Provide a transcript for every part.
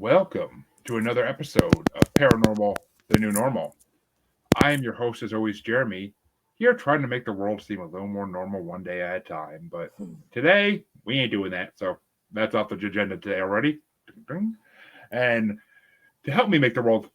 Welcome to another episode of Paranormal, the New Normal. I am your host, as always, Jeremy, here trying to make the world seem a little more normal one day at a time. But today, we ain't doing that, so that's off the agenda today already. And to help me make the world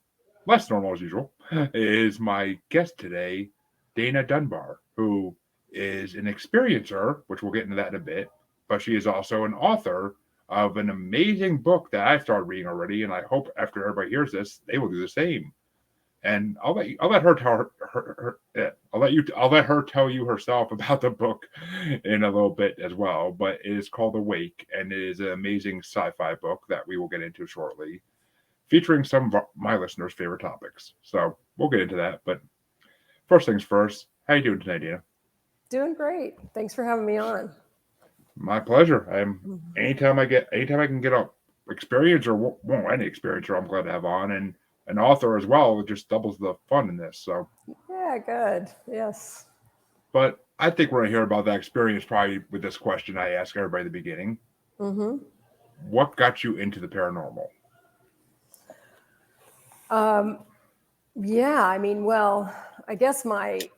less normal as usual is my guest today, Danya Dunbar, who is an experiencer, which we'll get into that in a bit, but she is also an author of an amazing book that I started reading already, and I hope after everybody hears this, they will do the same. And I'll let her tell I'll let her tell you herself about the book in a little bit as well. But it is called Awake, and it is an amazing sci-fi book that we will get into shortly, featuring some of my listeners' favorite topics. So we'll get into that. But first things first, how you doing tonight, Dana? Doing great. Thanks for having me on. My pleasure. Anytime I can get a experience or any experiencer, I'm glad to have on, and an author as well. It just doubles the fun in this. So Yeah, good. Yes. but I think we're gonna hear about that experience probably with this question I ask everybody at the beginning. Mm-hmm. What got you into the paranormal? Yeah, I guess I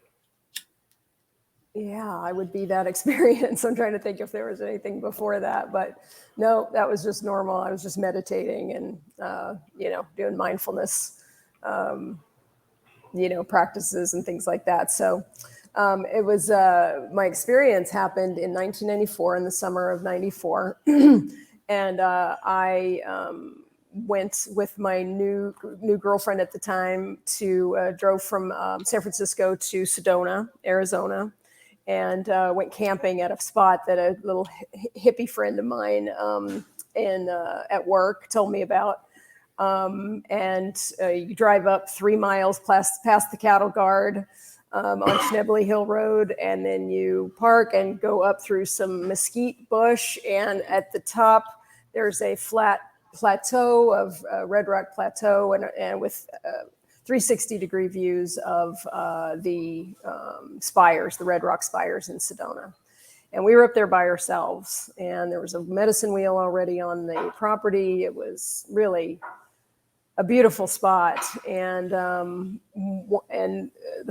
would be that experience. I'm trying to think if there was anything before that, but no, that was just normal. I was just meditating and, doing mindfulness, practices and things like that. So it was my experience happened in 1994, in the summer of 94. And I went with my new girlfriend at the time drove from San Francisco to Sedona, Arizona, and went camping at a spot that a little hippie friend of mine at work told me about. You drive up 3 miles past the cattle guard on Schnebly Hill Road, and then you park and go up through some mesquite bush, and at the top there's a flat plateau of Red Rock Plateau, and with 360-degree views of the spires, the Red Rock spires in Sedona. And we were up there by ourselves, and there was a medicine wheel already on the property. It was really a beautiful spot. And the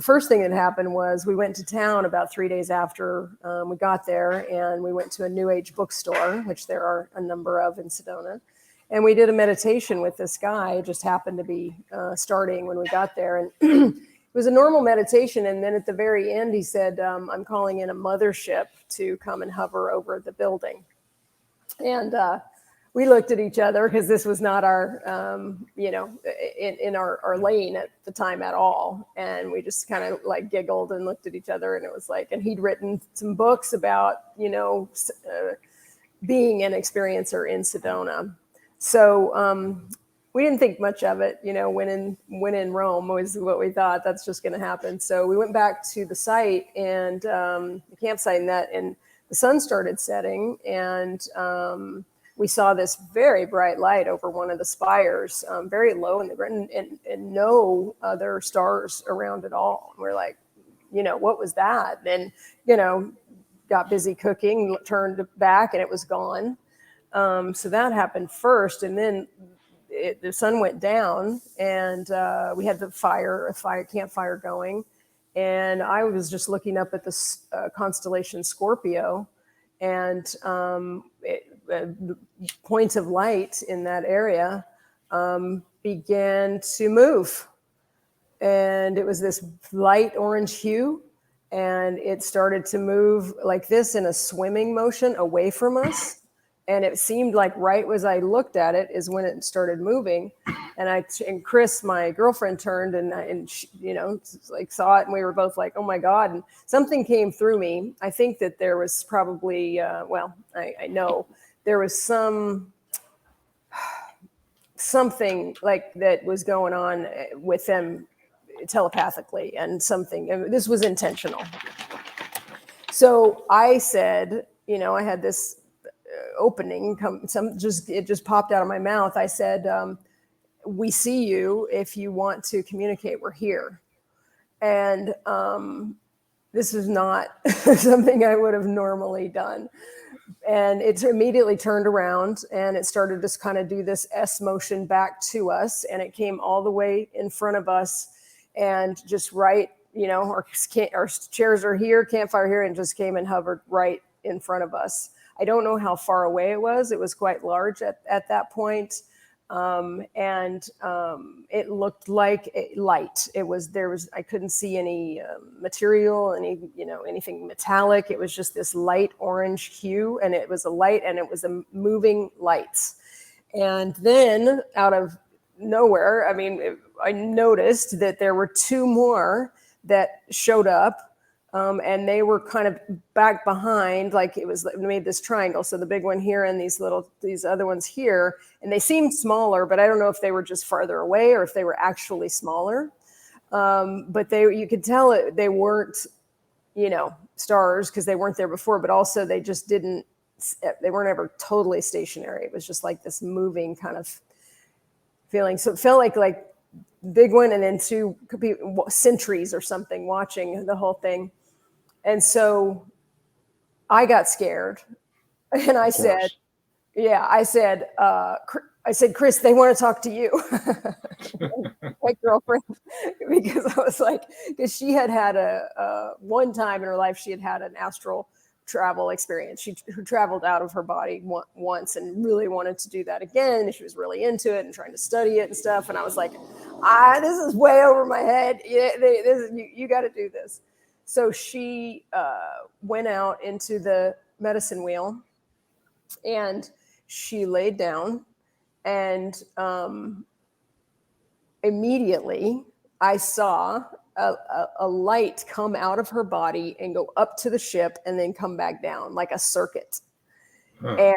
first thing that happened was we went to town about 3 days after we got there, and we went to a New Age bookstore, which there are a number of in Sedona. And we did a meditation with this guy. It just happened to be starting when we got there. And it was a normal meditation. And then at the very end, he said, I'm calling in a mothership to come and hover over the building. And we looked at each other because this was not our, in our lane at the time at all. And we just kind of like giggled and looked at each other. And it was like, and he'd written some books about, being an experiencer in Sedona. So we didn't think much of it, when in Rome was what we thought. That's just going to happen. So we went back to the site and the campsite, and the sun started setting, and we saw this very bright light over one of the spires, very low in the ground, and no other stars around at all. And we're like, what was that? And got busy cooking, turned back, and it was gone. So that happened first, and then the sun went down, and we had a campfire going, and I was just looking up at the constellation Scorpio, and the points of light in that area began to move, and it was this light orange hue, and it started to move like this in a swimming motion away from us. And it seemed like right as I looked at it is when it started moving. And Chris, my girlfriend, turned and she, saw it, and we were both like, oh my God. And something came through me. I think that there was probably, I know there was something like that was going on with them telepathically, and this was intentional. So I said, I had this opening it just popped out of my mouth. I said, we see you. If you want to communicate, we're here. And this is not something I would have normally done. and it immediately turned around and it started to kind of do this S motion back to us, and it came all the way in front of us, and just right, our chairs are here, campfire here, and just came and hovered right in front of us. I don't know how far away it was. It was quite large at that point. And it looked like light. I couldn't see any material, anything metallic. It was just this light orange hue, and it was a light, and it was a moving lights. And then out of nowhere, I noticed that there were two more that showed up. And they were kind of back behind, like it made this triangle. So the big one here and these other ones here, and they seemed smaller, but I don't know if they were just farther away or if they were actually smaller. But you could tell they weren't, stars, because they weren't there before, but also they weren't ever totally stationary. It was just like this moving kind of feeling. So it felt like big one, and then two could be sentries or something watching the whole thing. And so I got scared, and I said, Chris, they want to talk to you. My girlfriend, because I was like, because she had one time in her life, she had an astral travel experience. She traveled out of her body once and really wanted to do that again. And she was really into it and trying to study it and stuff. And I was like, this is way over my head. You got to do this. So she went out into the medicine wheel, and she laid down, and immediately I saw a light come out of her body and go up to the ship and then come back down like a circuit. Huh. And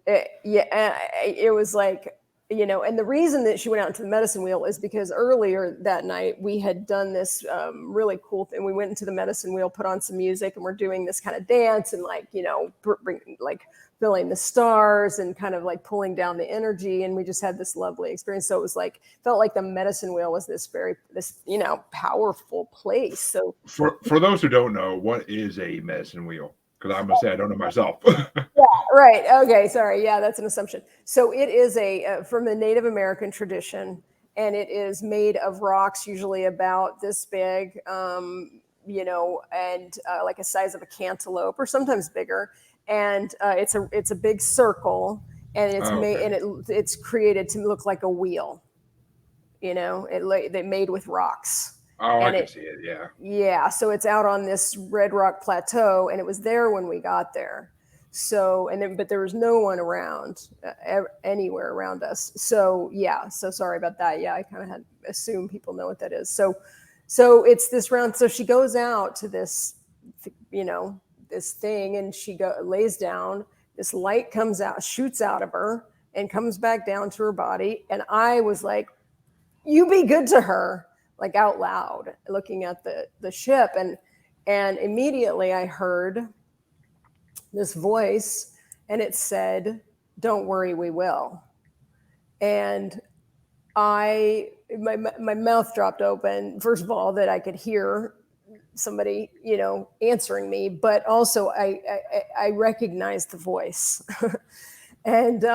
it was like, and the reason that she went out into the medicine wheel is because earlier that night we had done this really cool thing. We went into the medicine wheel, put on some music, and we're doing this kind of dance and filling the stars and kind of like pulling down the energy. And we just had this lovely experience. So it was felt like the medicine wheel was this powerful place. So for those who don't know, what is a medicine wheel? Because I must say I don't know myself. Yeah, right. Okay, sorry. Yeah, that's an assumption. So it is from the Native American tradition, and it is made of rocks, usually about this big, and like a size of a cantaloupe, or sometimes bigger. And it's a big circle, and it's made, and it's created to look like a wheel. They made with rocks. Oh, I can see it. Yeah. Yeah. So it's out on this Red Rock Plateau, and it was there when we got there. So, but there was no one around, anywhere around us. So, yeah. So sorry about that. Yeah. I kind of had assumed people know what that is. So it's this round. So she goes out to this, this thing, and she lays down. This light comes out, shoots out of her, and comes back down to her body. And I was like, you be good to her. Like out loud, looking at the ship, and immediately I heard this voice, and it said, "Don't worry, we will." And my mouth dropped open. First of all, that I could hear somebody, answering me, but also I recognized the voice. And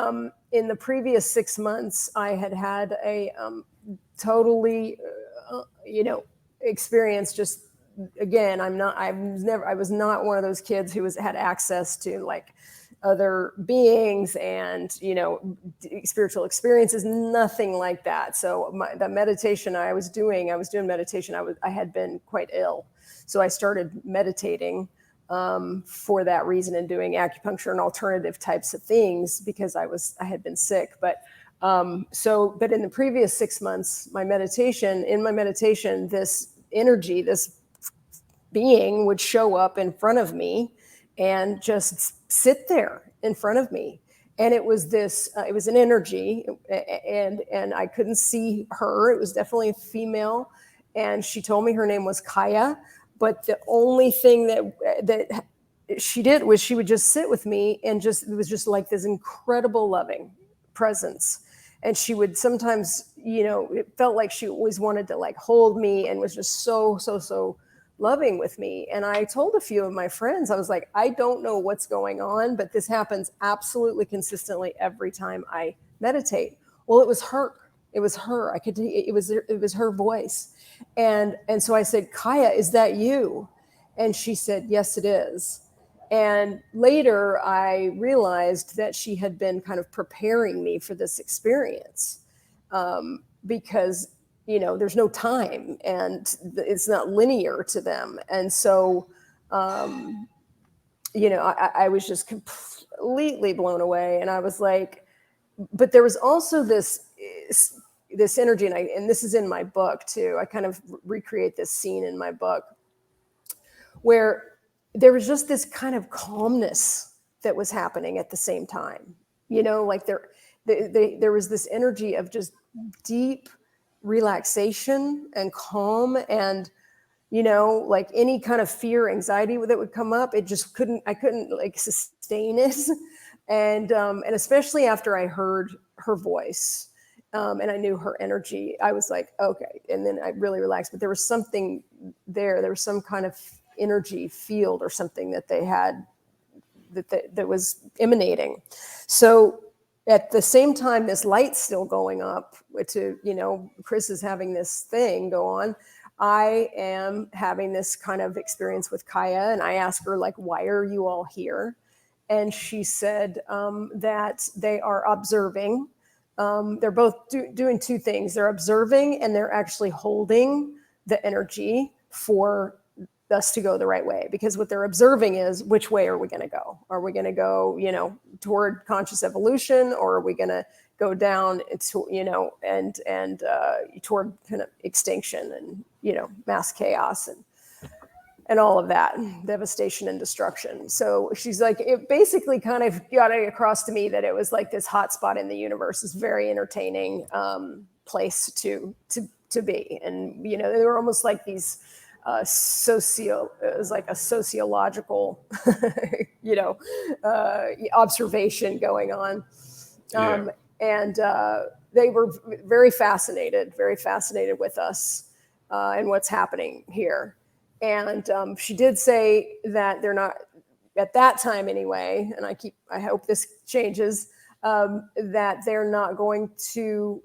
in the previous 6 months, I had a totally experience. Just again, I was not one of those kids who had access to like other beings and spiritual experiences, nothing like that. So the meditation I was doing meditation. I had been quite ill, so I started meditating for that reason, and doing acupuncture and alternative types of things because I had been sick. But but in the previous 6 months, in my meditation, this energy, this being would show up in front of me and just sit there in front of me. And it was it was an energy, and I couldn't see her. It was definitely a female. And she told me her name was Kaya. But the only thing that she did was she would just sit with me, and it was just like this incredible loving presence. And she would sometimes, it felt like she always wanted to like hold me, and was just so loving with me. And I told a few of my friends, I was like, I don't know what's going on, but this happens absolutely consistently every time I meditate. Well, it was her. It was her. I could. It was her voice, and so I said, Kaya, is that you? And she said, yes, it is. And later, I realized that she had been kind of preparing me for this experience, because there's no time and it's not linear to them, and so I was just completely blown away, and I was like, but there was also this energy, and this is in my book too. I kind of recreate this scene in my book where there was just this kind of calmness that was happening at the same time. Like there was this energy of just deep relaxation and calm, and like any kind of fear, anxiety that would come up, I couldn't like sustain it. And especially after I heard her voice, and I knew her energy, I was like, okay. And then I really relaxed, but there was something there. There was some kind of energy field or something that they had that was emanating. So at the same time, this light's still going up Chris is having this thing go on. I am having this kind of experience with Kaya, and I asked her, like, why are you all here? And she said that they are observing. They're both doing two things. They're observing, and they're actually holding the energy for us to go the right way. Because what they're observing is, which way are we going to go? Are we going to go, toward conscious evolution, or are we going to go down to, and toward kind of extinction and, mass chaos and all of that, devastation and destruction. So she's like, it basically kind of got it across to me that it was like this hot spot in the universe, this very entertaining place to be. And, they were almost like these it was like a sociological, observation going on. And they were very fascinated with us and what's happening here. And she did say that they're not, at that time anyway, and I hope this changes, that they're not going to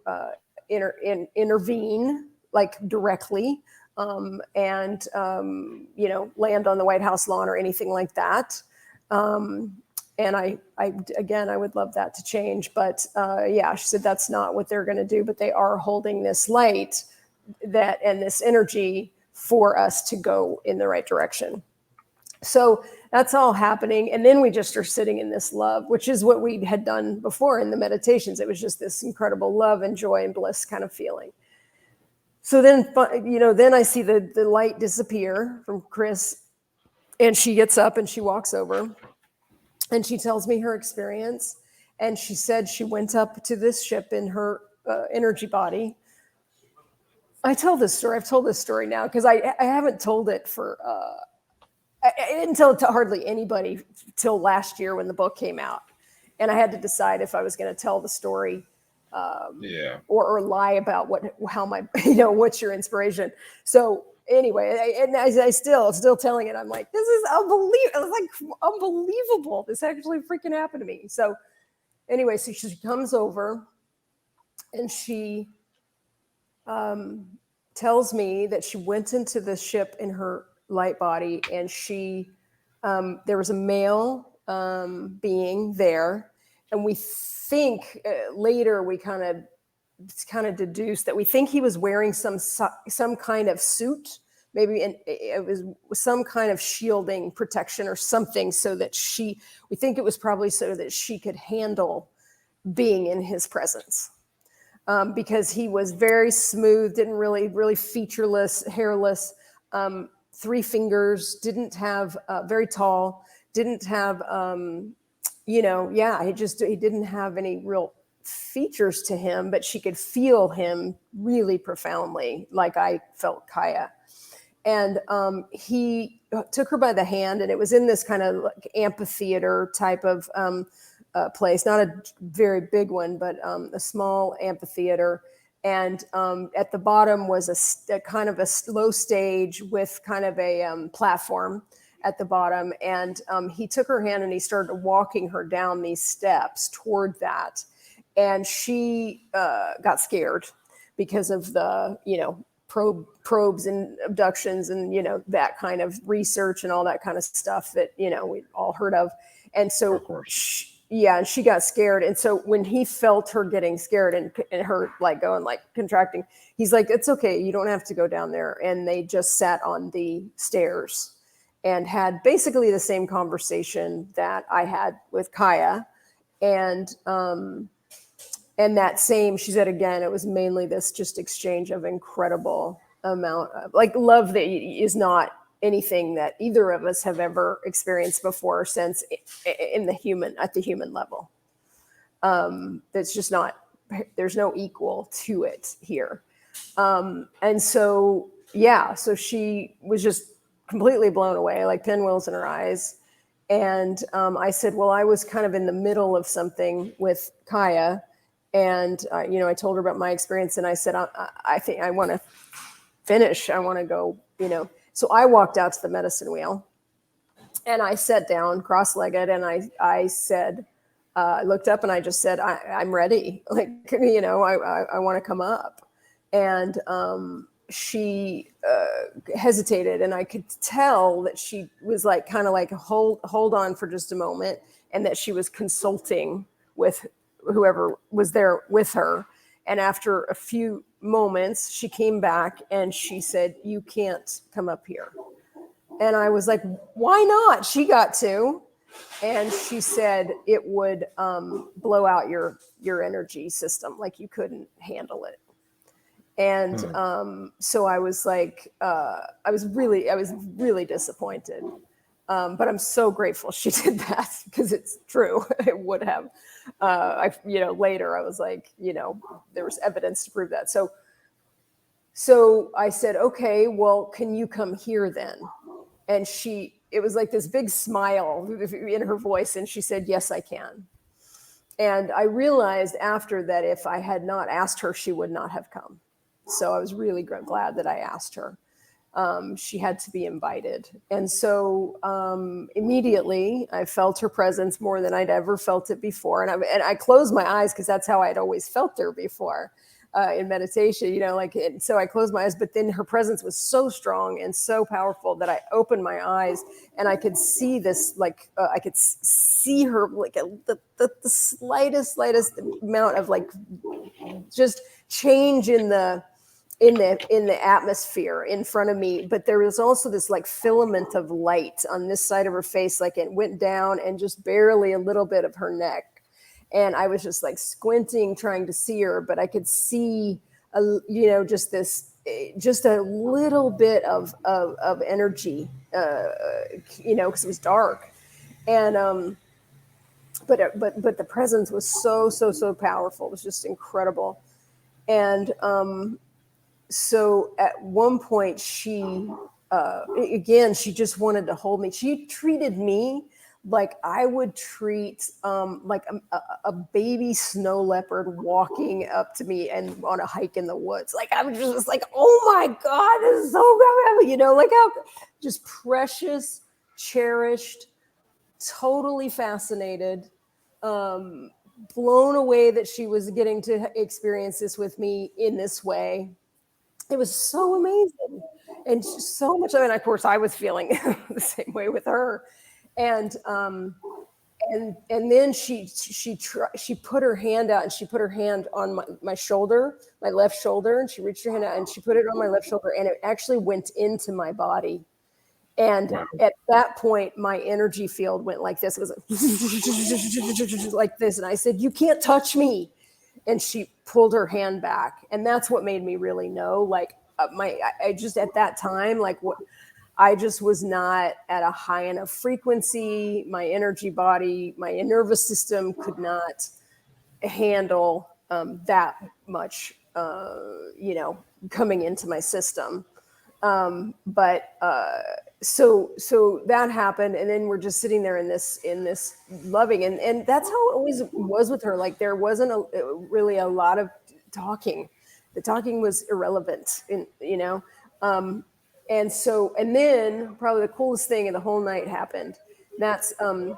intervene like directly, and land on the White House lawn or anything like that. And I would love that to change, but she said that's not what they're going to do, but they are holding this light and this energy for us to go in the right direction. So that's all happening. And then we just are sitting in this love, which is what we had done before in the meditations. It was just this incredible love and joy and bliss kind of feeling. So then, then I see the light disappear from Chris, and she gets up and she walks over and she tells me her experience. And she said she went up to this ship in her energy body. I tell this story. I've told this story now because I haven't told it for, I didn't tell it to hardly anybody till last year when the book came out. And I had to decide if I was going to tell the story or lie about what's your inspiration. So anyway, I still telling it. I'm like, this is unbelievable. It's like unbelievable. This actually freaking happened to me. So anyway, so she comes over and she tells me that she went into the ship in her light body, and there was a male being there, and we think later we kind of deduced that we think he was wearing some kind of suit, maybe it was some kind of shielding protection or something, so that we think it was probably so that she could handle being in his presence. Because he was very smooth, didn't really featureless, hairless, 3 fingers, didn't have, very tall, didn't have, he didn't have any real features to him, but she could feel him really profoundly, like I felt Kaya. And he took her by the hand, and it was in this kind of like amphitheater type of place, not a very big one, but a small amphitheater. And at the bottom was a kind of a low stage with kind of a platform at the bottom. And he took her hand and he started walking her down these steps toward that. And she got scared because of the, probes and abductions and, that kind of research and all that kind of stuff that, we'd all heard of. And so, Of course. and she got scared. And so when he felt her getting scared and her like going like contracting, he's like, it's okay. You don't have to go down there. And they just sat on the stairs and had basically the same conversation that I had with Kaya. And that same, she said again, it was mainly this just exchange of incredible amount of like love that is not anything that either of us have ever experienced before since at the human level. That's just not, there's no equal to it here. And so, so she was just completely blown away, like pinwheels in her eyes. And I said, well, I was kind of in the middle of something with Kaya. And, I told her about my experience and I said, I think I want to finish. I want to go, So I walked out to the medicine wheel and I sat down cross-legged and I said, I looked up and I just said, I'm ready. Like, I want to come up. And she hesitated and I could tell that she was like, kind of like, hold on for just a moment. And that she was consulting with whoever was there with her. And after a few moments, she came back and she said, you can't come up here. And I was like, why not? She got to. And she said it would blow out your energy system. Like you couldn't handle it. And so I was like, I was really disappointed. But I'm so grateful she did that because it's true. It would have, later I was like, there was evidence to prove that. So I said, okay, well, can you come here then? And it was like this big smile in her voice. And she said, yes, I can. And I realized after that, if I had not asked her, she would not have come. So I was really glad that I asked her. She had to be invited. And so immediately I felt her presence more than I'd ever felt it before. And I closed my eyes because that's how I'd always felt her before in meditation, and so I closed my eyes, but then her presence was so strong and so powerful that I opened my eyes and I could see this, I could see her like the slightest amount of like just change in the atmosphere in front of me. But there was also this like filament of light on this side of her face, like it went down and just barely a little bit of her neck. And I was just like squinting, trying to see her, but I could see, just a little bit of energy, because it was dark. And, but the presence was so powerful. It was just incredible. And, so at one point she just wanted to hold me. She treated me like I would treat like a baby snow leopard walking up to me and on a hike in the woods. Like I was just like, oh my God, this is so good. Like how just precious, cherished, totally fascinated, blown away that she was getting to experience this with me in this way. It was so amazing and so much. Of course, I was feeling the same way with her. And then she put her hand out and she put her hand on my shoulder, my left shoulder, and she reached her hand out and she put it on my left shoulder and it actually went into my body. And wow. At that point, my energy field went like this. It was like this. And I said, you can't touch me. And she pulled her hand back. And that's what made me really know, like I just at that time, like what I just was not at a high enough frequency. My energy body, my nervous system could not handle that much, coming into my system. So that happened, and then we're just sitting there in this loving, and that's how it always was with her. Like there wasn't really a lot of talking. The talking was irrelevant, and then probably the coolest thing of the whole night happened. That's the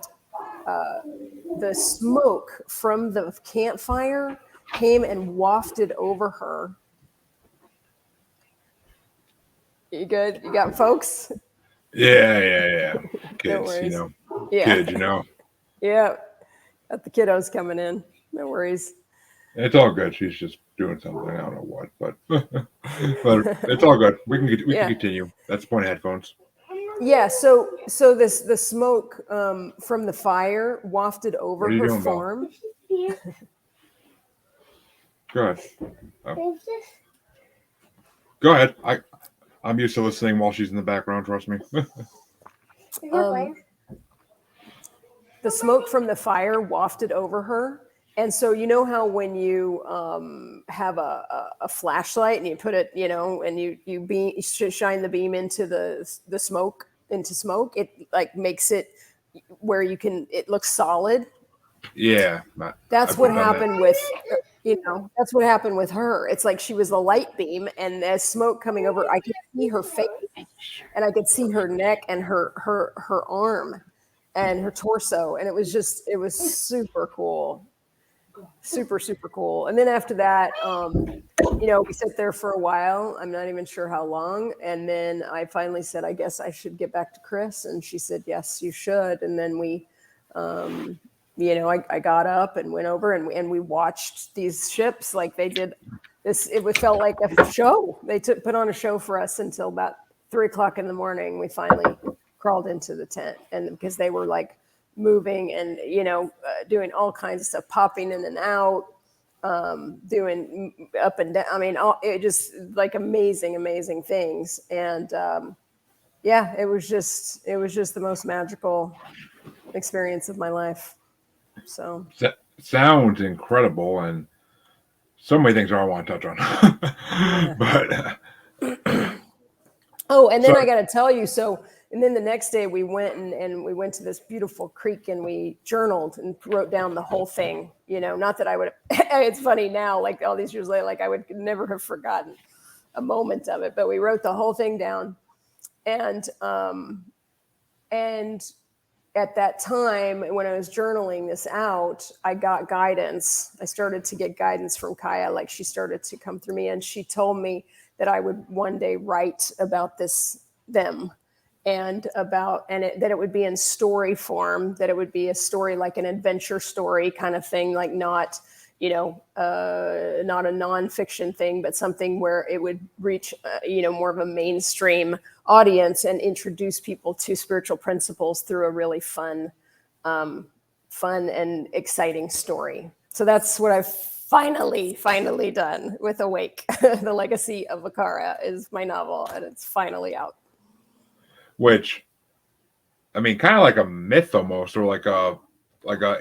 smoke from the campfire came and wafted over her. You good? You got folks? Yeah. No Kids, worries. Kids, Yeah. Got the kiddos coming in. No worries. It's all good. She's just doing something. I don't know what, but but it's all good. We can continue. That's the point of headphones. Yeah. So the smoke from the fire wafted over What are you her doing, Belle? form. Go ahead. Oh. Go ahead. I'm used to listening while she's in the background. Trust me. The smoke from the fire wafted over her. And so you know how when you have a flashlight and you put it, and you shine the beam into the smoke, it like makes it where it looks solid. Yeah. That's what happened with that's what happened with her. It's like she was a light beam, and as smoke coming over, I could see her face, and I could see her neck and her arm and her torso, and it was super cool. Super, super cool. And then after that, we sat there for a while. I'm not even sure how long. And then I finally said, I guess I should get back to Chris. And she said, yes, you should. And then we, I got up and went over and we watched these ships like they did this. It felt like a show. They put on a show for us until about 3:00 in the morning. We finally crawled into the tent, and because they were like moving and doing all kinds of stuff, popping in and out, doing up and down. I mean, it just like amazing things. And it was just the most magical experience of my life. So sounds incredible, and so many things I want to touch on. But and then I got to tell you, and then the next day we went and we went to this beautiful creek and we journaled and wrote down the whole thing. Not that I would. It's funny now, like all these years later, like I would never have forgotten a moment of it. But we wrote the whole thing down, and at that time when I was journaling this out, I got guidance. I started to get guidance from Kaya, like she started to come through me, and she told me that I would one day write about them. And that it would be in story form, that it would be a story like an adventure story kind of thing, like not a nonfiction thing, but something where it would reach, more of a mainstream audience and introduce people to spiritual principles through a really fun and exciting story. So that's what I've finally done with Awake. The Legacy of Akara is my novel, and it's finally out. Which, I mean, kind of like a myth almost, or like a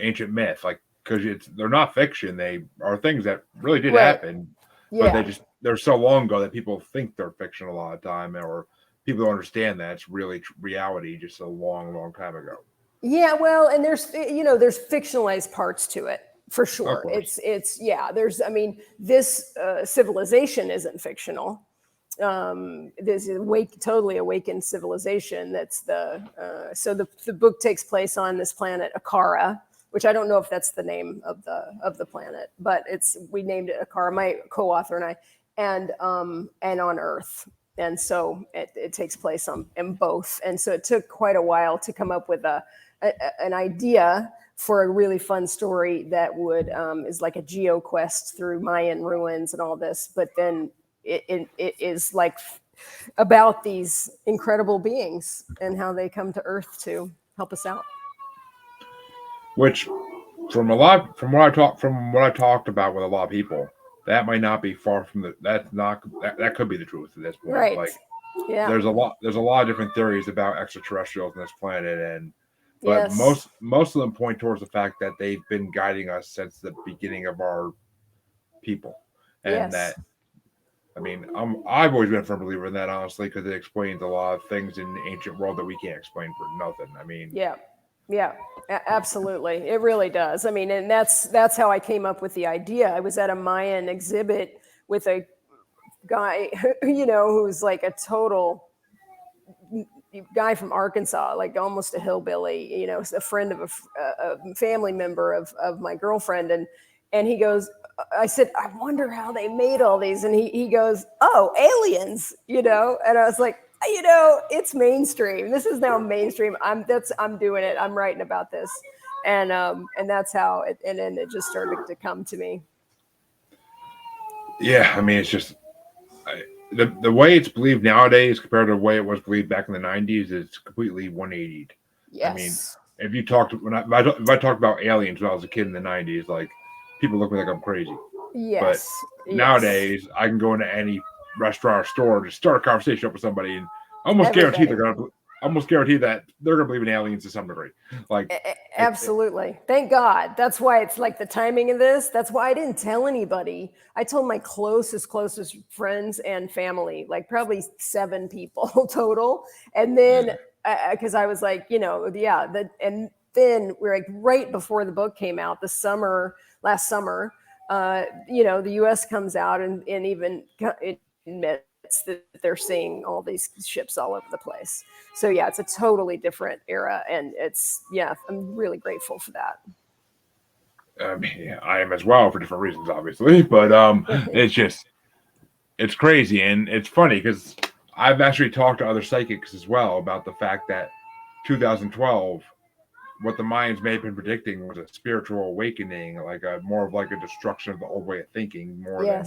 ancient myth, like because they're not fiction; they are things that really did happen, but they're so long ago that people think they're fiction a lot of time, or people don't understand that it's really reality, just a long time ago. Yeah, well, and there's fictionalized parts to it for sure. It's this civilization isn't fictional. There's totally awakened civilization. That's so the book takes place on this planet Akara, which I don't know if that's the name of the planet, but we named it Akara, my co-author and I, and on Earth. And so it takes place in both. And so it took quite a while to come up with an idea for a really fun story that would is like a geo quest through Mayan ruins and all this, but then it is like about these incredible beings and how they come to Earth to help us out. Which, from what I talked about with a lot of people, that might not be far from that could be the truth at this point. Right. Like, yeah. There's a lot of different theories about extraterrestrials on this planet, but most of them point towards the fact that they've been guiding us since the beginning of our people, and that. I mean, I've always been a firm believer in that, honestly, because it explains a lot of things in the ancient world that we can't explain for nothing. I mean, yeah, absolutely, it really does. I mean, and that's how I came up with the idea. I was at a Mayan exhibit with a guy, who's like a total guy from Arkansas, like almost a hillbilly, a friend of a family member of my girlfriend. And he goes, I said, I wonder how they made all these. And he goes, oh, aliens, and I was like, it's mainstream. This is now mainstream. I'm doing it. I'm writing about this. And that's how it, and then it just started to come to me. Yeah, I mean, it's just the way it's believed nowadays compared to the way it was believed back in the 90s is completely 180'd. Yes. I mean, if you talked if I talked about aliens when I was a kid in the 90s, like people look at me like I'm crazy. Yes. But nowadays, I can go into any restaurant or store to start a conversation up with somebody, and almost guarantee that they're gonna believe in aliens to some degree. Like absolutely. Thank God. That's why it's like the timing of this. That's why I didn't tell anybody. I told my closest friends and family, like probably 7 people total. And then because I was like, and then we're like right before the book came out, last summer, the U.S. comes out and even it admits that they're seeing all these ships all over the place. So yeah, it's a totally different era, and I'm really grateful for that. I am as well for different reasons, obviously, but it's crazy and it's funny because I've actually talked to other psychics as well about the fact that 2012, what the Mayans may have been predicting was a spiritual awakening, like more of like a destruction of the old way of thinking, more than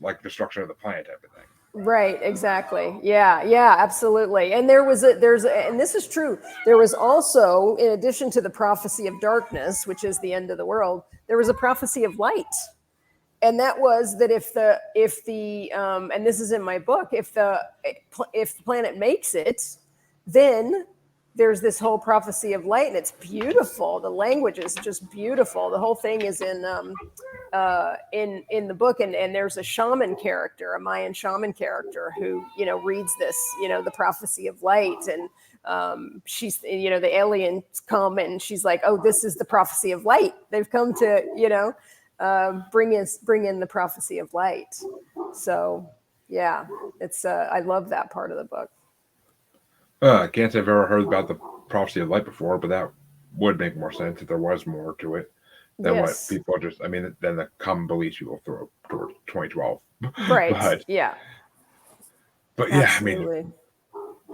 like destruction of the planet type of thing. Right, exactly. Yeah, absolutely. And and this is true. There was also, in addition to the prophecy of darkness, which is the end of the world, there was a prophecy of light. And that was that if the and this is in my book, if the planet makes it, then there's this whole prophecy of light, and it's beautiful. The language is just beautiful. The whole thing is in the book, and there's a shaman character, a Mayan shaman character, who reads this, the prophecy of light, and she's, the aliens come, and she's like, oh, this is the prophecy of light. They've come to bring in the prophecy of light. So yeah, it's I love that part of the book. I can't say I've ever heard about the prophecy of light before, but that would make more sense if there was more to it than what people than the common beliefs people throw toward 2012. Right. But yeah, absolutely.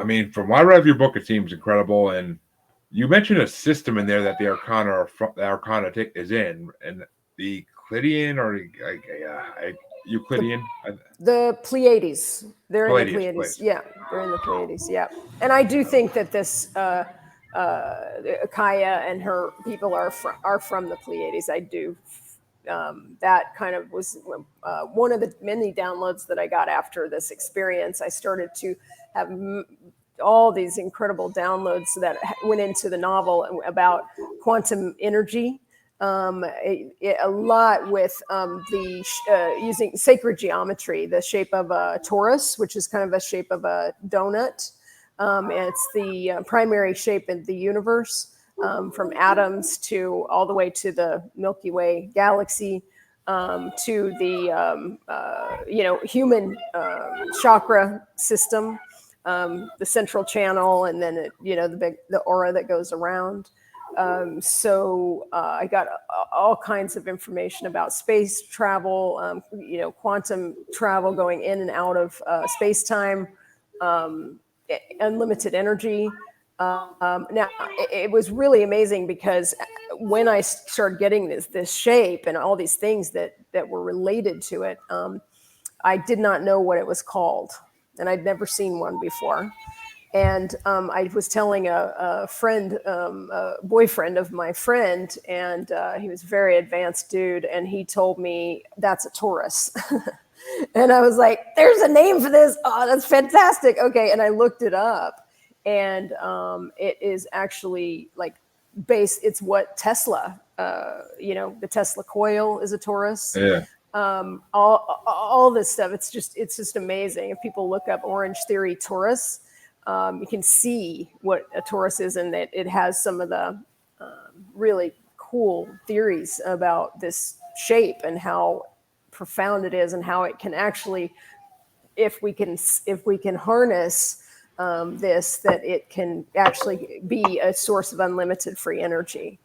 I mean, from what I read of your book, it seems incredible. And you mentioned a system in there that the Arcana is in, and the Euclidean or Euclidean. The Pleiades. They're in the Pleiades. Place. Yeah, they're in the Pleiades. Yeah, and I do think that this Kaya and her people are from the Pleiades. I do. That kind of was one of the many downloads that I got after this experience. I started to have all these incredible downloads that went into the novel about quantum energy. A lot with using sacred geometry, the shape of a torus, which is kind of a shape of a donut. It's the primary shape in the universe, from atoms to all the way to the Milky Way galaxy, to the human chakra system, the central channel, and then the aura that goes around. So I got all kinds of information about space travel, quantum travel, going in and out of space-time, unlimited energy. Now, it was really amazing because when I started getting this shape and all these things that were related to it, I did not know what it was called, and I'd never seen one before. And I was telling a friend, a boyfriend of my friend, and he was a very advanced dude, and he told me that's a Taurus. And I was like, there's a name for this. Oh, that's fantastic. Okay. And I looked it up, and it is actually like it's what Tesla, the Tesla coil is a Taurus. Yeah. All this stuff. It's just amazing. If people look up Orange Theory Taurus, you can see what a Taurus is, and that it has some of the really cool theories about this shape and how profound it is, and how it can actually if we can harness this, that it can actually be a source of unlimited free energy.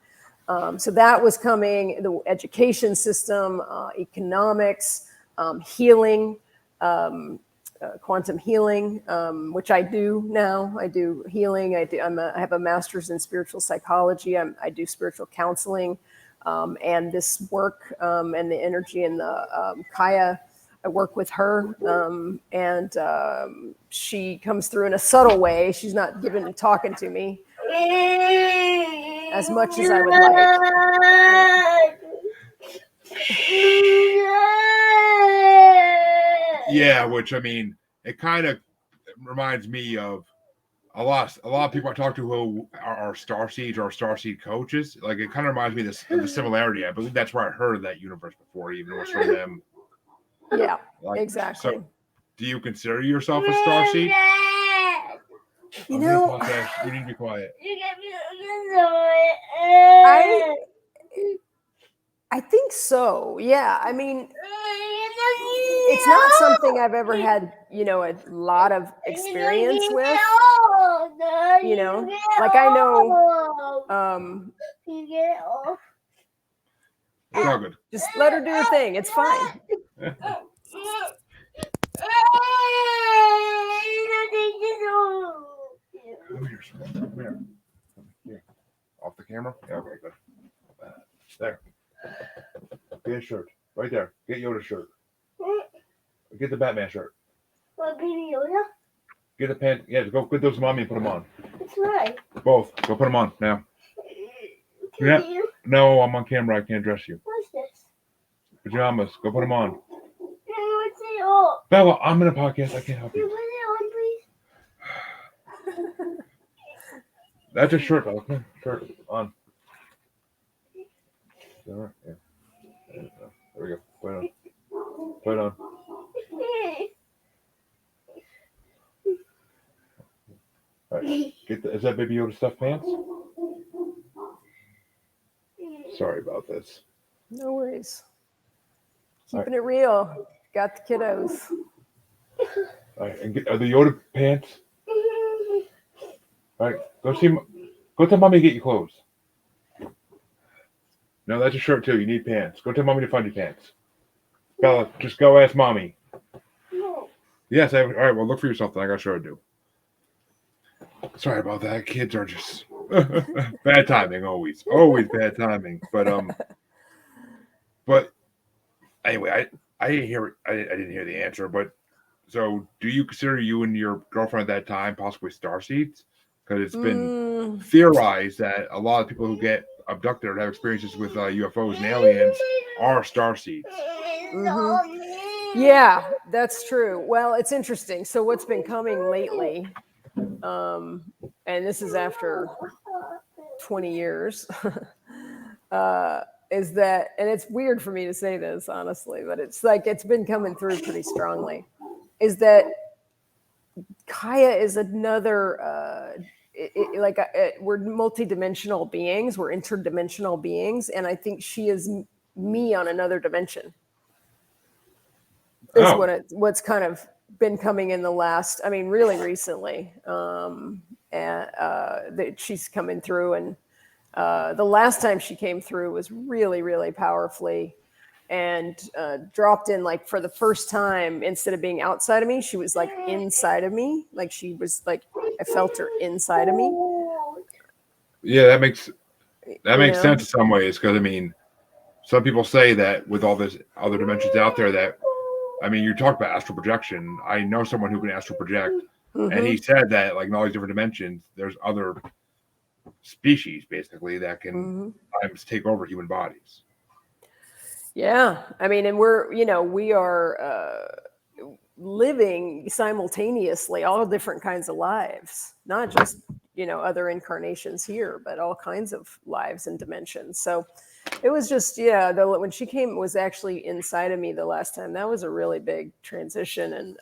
So that was coming, the education system, economics, healing, quantum healing, which I do now. I do healing. I have a master's in spiritual psychology. I do spiritual counseling, and this work and the energy and the Kaya. I work with her, and she comes through in a subtle way. She's not talking to me as much as I would like. Yeah, which I mean, it kind of reminds me of a lot of people I talk to who are starseeds or starseed coaches. Like it kind of reminds me of the similarity. I believe that's where I heard of that universe before, even was from them. Yeah, like, exactly. So, do you consider yourself a starseed? You know, you need to be quiet. I think so. Yeah. I mean, it's not something I've ever had, a lot of experience with. Like I know. It's all good. Just let her do her thing. It's fine. Here. Off the camera? Yeah, okay, good. There. Get a shirt. Right there. Get Yoda's shirt. Get the Batman shirt. What, Baby Yoda? Get the pants. Yeah, go get those mommy and put them on. That's right. Both. Go put them on now. Yeah. No, I'm on camera. I can't dress you. What's this? Pajamas. Go put them on. What's it on? Bella, I'm in a podcast. I can't help Can you you. put it on, please? That's a shirt, Bella. Come on. Shirt on. All right. Yeah. There we go. Put it on. Put it on. All right. Is that Baby Yoda stuffed pants? Sorry about this. No worries. Keeping it real. Got the kiddos. All right. And are the Yoda pants? All right. Go tell mommy to get you clothes. No, that's a shirt too. You need pants. Go tell mommy to find you pants. Bella, just go ask mommy. No. Yes, all right, well, look for yourself then. I got sure to do. Sorry about that. Kids are just bad timing, always bad timing. But anyway, I didn't hear the answer. But so, do you consider you and your girlfriend at that time possibly starseeds? Because it's been theorized that a lot of people who get abducted or have experiences with UFOs and aliens are starseeds. Mm-hmm. Yeah, that's true. Well, it's interesting. So what's been coming lately, and this is after 20 years, is that, and it's weird for me to say this, honestly, but it's like it's been coming through pretty strongly, is that Kaya is another, we're multidimensional beings, we're interdimensional beings, and I think she is me on another dimension. Is what's kind of been coming in the last, I mean, really recently, and that she's coming through, and the last time she came through was really, really powerfully, and dropped in, like, for the first time, instead of being outside of me, she was like inside of me, like she was like, I felt her inside of me. Yeah, that makes sense in some ways, because I mean, some people say that with all this other dimensions out there, that, I mean, you talk about astral projection. I know someone who can astral project, and he said that, like, in all these different dimensions, there's other species basically that can sometimes take over human bodies. Yeah, I mean, and we are living simultaneously all different kinds of lives, not just other incarnations here, but all kinds of lives and dimensions. So it was just, when she came, it was actually inside of me the last time. That was a really big transition, and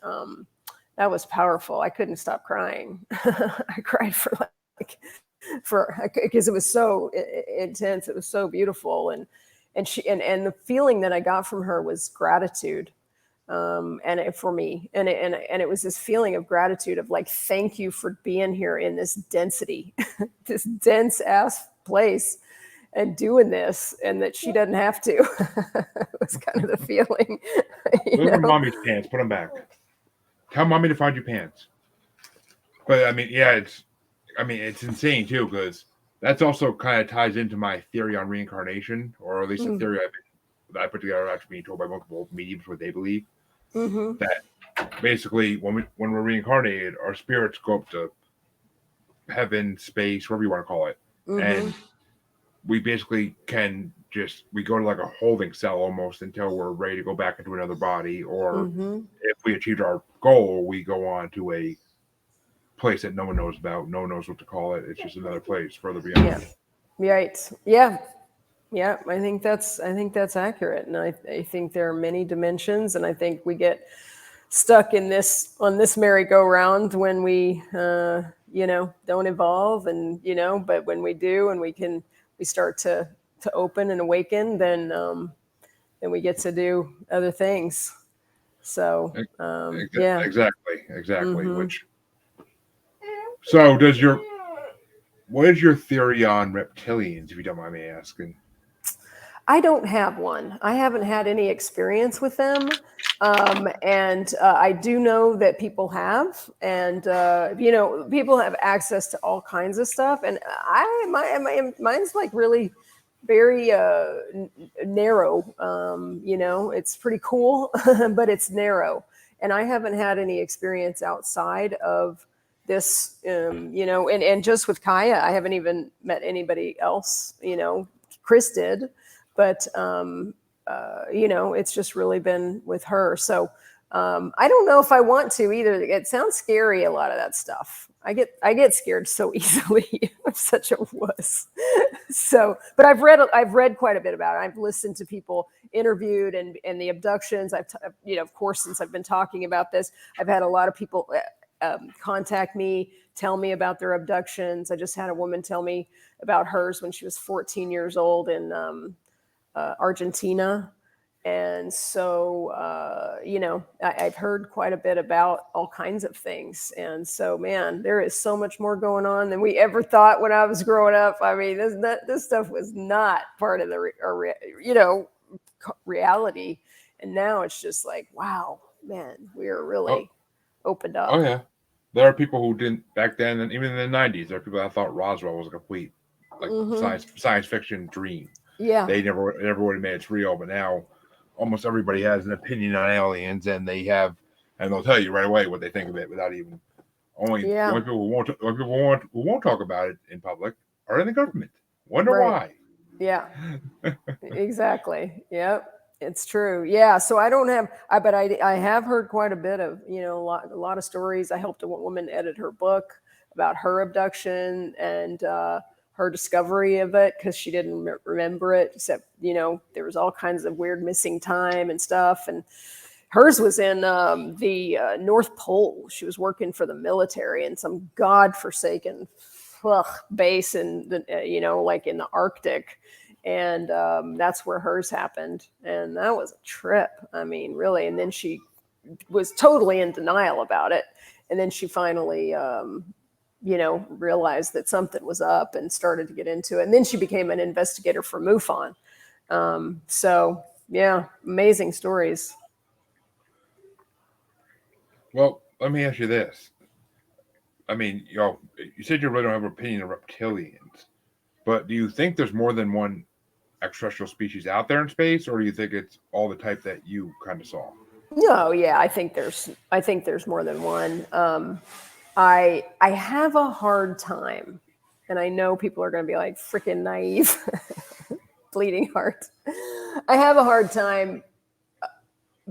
that was powerful. I couldn't stop crying. I cried because it was so intense. It was so beautiful, and the feeling that I got from her was gratitude. for me, and it was this feeling of gratitude of like, thank you for being here in this density, this dense ass place, and doing this, and that she doesn't have to. It was kind of the feeling. Those are mommy's pants. Put them back. Tell mommy to find you pants. But I mean, yeah, it's insane too, because that's also kind of ties into my theory on reincarnation, or at least a theory that I put together after being told by multiple mediums what they believe. That basically, when we're reincarnated, our spirits go up to heaven, space, whatever you want to call it, and we basically we go to like a holding cell almost until we're ready to go back into another body, or if we achieved our goal, we go on to a place that no one knows about. No one knows what to call it. It's just another place further beyond. Yeah. Right. Yeah. Yeah. I think that's accurate. And I think there are many dimensions, and I think we get stuck on this merry-go-round when we, don't evolve, and, but when we do, and we start to open and awaken, then we get to do other things. So, yeah. Exactly. So what is your theory on reptilians, if you don't mind me asking? I don't have one. I haven't had any experience with them. And I do know that people have, and people have access to all kinds of stuff. And mine's like really very narrow. It's pretty cool, but it's narrow. And I haven't had any experience outside of this, and just with Kaya, I haven't even met anybody else. Chris did, but it's just really been with her. So I don't know if I want to either. It sounds scary, a lot of that stuff. I get scared so easily. I'm such a wuss. So, but I've read quite a bit about it. I've listened to people interviewed and the abductions. Of course, since I've been talking about this, I've had a lot of people contact me, tell me about their abductions. I just had a woman tell me about hers when she was 14 years old in Argentina. And so, I've heard quite a bit about all kinds of things. And so, man, there is so much more going on than we ever thought when I was growing up. I mean, this stuff was not part of the reality. And now it's just like, wow, man, we are really opened up. Oh, yeah. There are people who didn't back then, and even in the 90s, there are people that thought Roswell was a complete science fiction dream. Yeah. They never would have made it's real, but now almost everybody has an opinion on aliens, and they'll tell you right away what they think of it without even the only people who won't talk about it in public are in the government. Wonder why. Yeah. Exactly. Yep. It's true. Yeah. So I don't have, but I have heard quite a bit of, a lot of stories. I helped a woman edit her book about her abduction and her discovery of it, because she didn't remember it, except, there was all kinds of weird missing time and stuff. And hers was in the North Pole. She was working for the military in some godforsaken base in like in the Arctic. And that's where hers happened. And that was a trip. I mean, really. And then she was totally in denial about it. And then she finally, realized that something was up and started to get into it. And then she became an investigator for MUFON. So, yeah, amazing stories. Well, let me ask you this. I mean, you said you really don't have an opinion of reptilians, but do you think there's more than one extraterrestrial species out there in space, or do you think it's all the type that you kind of saw? No, yeah, I think there's more than one. I have a hard time, and I know people are going to be like freaking naive, bleeding heart. I have a hard time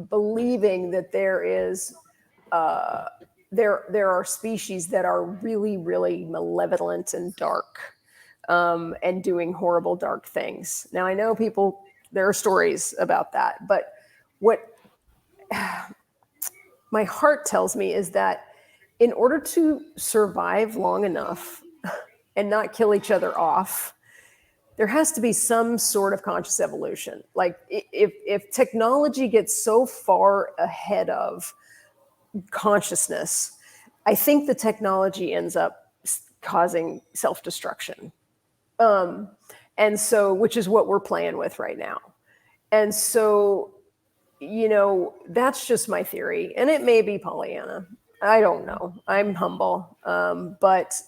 believing that there is there are species that are really, really malevolent and dark, and doing horrible, dark things. Now, I know there are stories about that, but what my heart tells me is that in order to survive long enough and not kill each other off, there has to be some sort of conscious evolution. Like if technology gets so far ahead of consciousness, I think the technology ends up causing self-destruction. And so, which is what we're playing with right now. And so, that's just my theory. And it may be Pollyanna. I don't know. I'm humble. But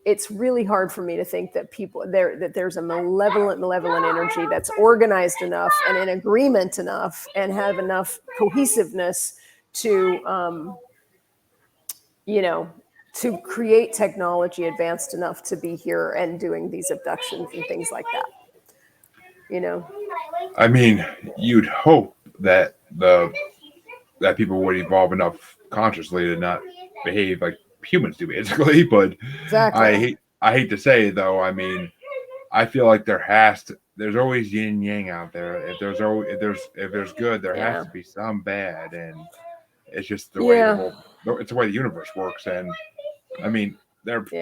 it's really hard for me to think that that there's a malevolent energy that's organized enough and in agreement enough and have enough cohesiveness to, to create technology advanced enough to be here and doing these abductions and things like that. I mean, you'd hope that that people would evolve enough consciously to not behave like humans do, basically. But Exactly. I hate to say it, though. I mean, I feel like there's always yin and yang out there. If there's good, there has to be some bad, and it's just the way it's the way the universe works. And I mean, there's